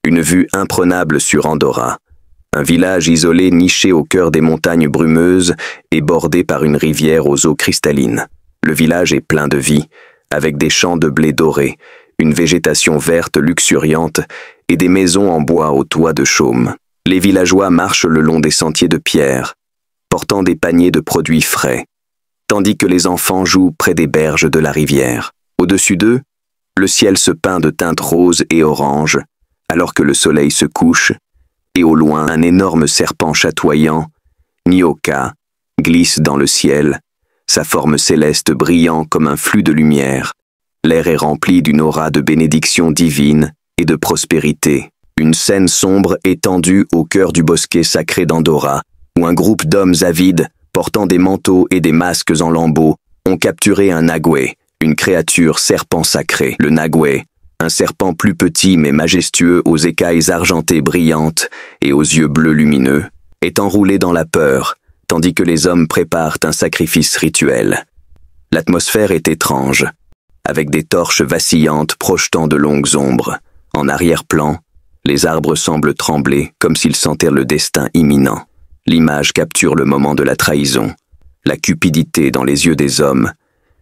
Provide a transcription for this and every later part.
Une vue imprenable sur Andorra. Un village isolé niché au cœur des montagnes brumeuses et bordé par une rivière aux eaux cristallines. Le village est plein de vie, avec des champs de blé doré, une végétation verte luxuriante et des maisons en bois aux toits de chaume. Les villageois marchent le long des sentiers de pierre, portant des paniers de produits frais, tandis que les enfants jouent près des berges de la rivière. Au-dessus d'eux, le ciel se peint de teintes roses et oranges, alors que le soleil se couche, et au loin un énorme serpent chatoyant, Nyoka, glisse dans le ciel, sa forme céleste brillant comme un flux de lumière. L'air est rempli d'une aura de bénédiction divine et de prospérité. Une scène sombre étendue au cœur du bosquet sacré d'Andorra, où un groupe d'hommes avides, portant des manteaux et des masques en lambeaux, ont capturé un nagoué, une créature serpent sacré. Le nagoué, un serpent plus petit mais majestueux aux écailles argentées brillantes et aux yeux bleus lumineux, est enroulé dans la peur, tandis que les hommes préparent un sacrifice rituel. L'atmosphère est étrange, avec des torches vacillantes projetant de longues ombres. En arrière-plan, les arbres semblent trembler comme s'ils sentaient le destin imminent. L'image capture le moment de la trahison, la cupidité dans les yeux des hommes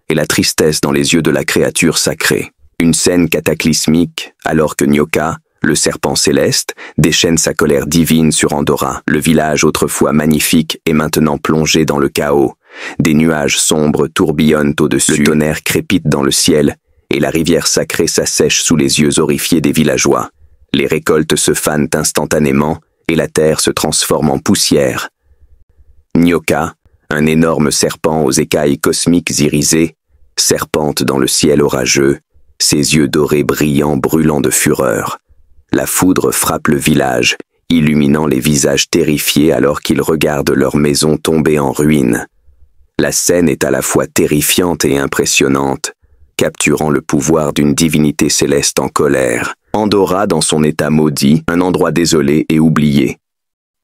et la tristesse dans les yeux de la créature sacrée. Une scène cataclysmique alors que Nyoka, le serpent céleste, déchaîne sa colère divine sur Andorra. Le village autrefois magnifique est maintenant plongé dans le chaos. Des nuages sombres tourbillonnent au-dessus, le tonnerre crépite dans le ciel et la rivière sacrée s'assèche sous les yeux horrifiés des villageois. Les récoltes se fanent instantanément et la terre se transforme en poussière. Nyoka, un énorme serpent aux écailles cosmiques irisées, serpente dans le ciel orageux, ses yeux dorés brillants brûlant de fureur. La foudre frappe le village, illuminant les visages terrifiés alors qu'ils regardent leur maison tomber en ruines. La scène est à la fois terrifiante et impressionnante, capturant le pouvoir d'une divinité céleste en colère. Andorra dans son état maudit, un endroit désolé et oublié.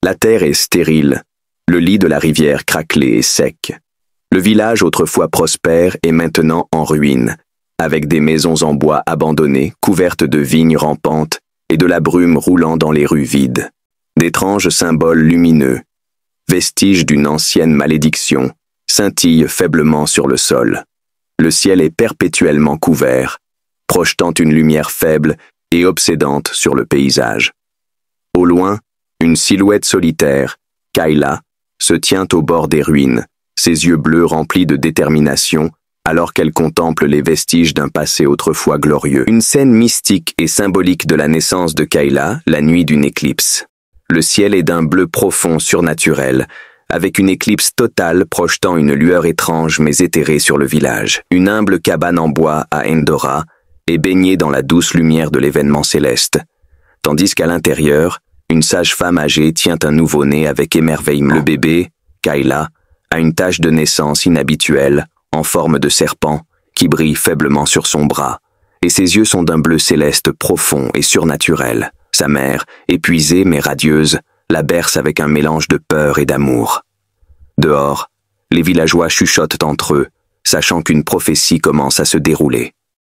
La terre est stérile, le lit de la rivière craquelé et sec. Le village autrefois prospère est maintenant en ruine, avec des maisons en bois abandonnées, couvertes de vignes rampantes et de la brume roulant dans les rues vides. D'étranges symboles lumineux, vestiges d'une ancienne malédiction, scintillent faiblement sur le sol. Le ciel est perpétuellement couvert, projetant une lumière faible et obsédante sur le paysage. Au loin, une silhouette solitaire, Kayla, se tient au bord des ruines, ses yeux bleus remplis de détermination, alors qu'elle contemple les vestiges d'un passé autrefois glorieux. Une scène mystique et symbolique de la naissance de Kayla, la nuit d'une éclipse. Le ciel est d'un bleu profond surnaturel, avec une éclipse totale projetant une lueur étrange mais éthérée sur le village. Une humble cabane en bois à Andorra est baignée dans la douce lumière de l'événement céleste, tandis qu'à l'intérieur, une sage-femme âgée tient un nouveau-né avec émerveillement. Le bébé, Kayla, a une tache de naissance inhabituelle, en forme de serpent, qui brille faiblement sur son bras, et ses yeux sont d'un bleu céleste profond et surnaturel. Sa mère, épuisée mais radieuse, la berce avec un mélange de peur et d'amour. Dehors, les villageois chuchotent entre eux, sachant qu'une prophétie commence à se dérouler.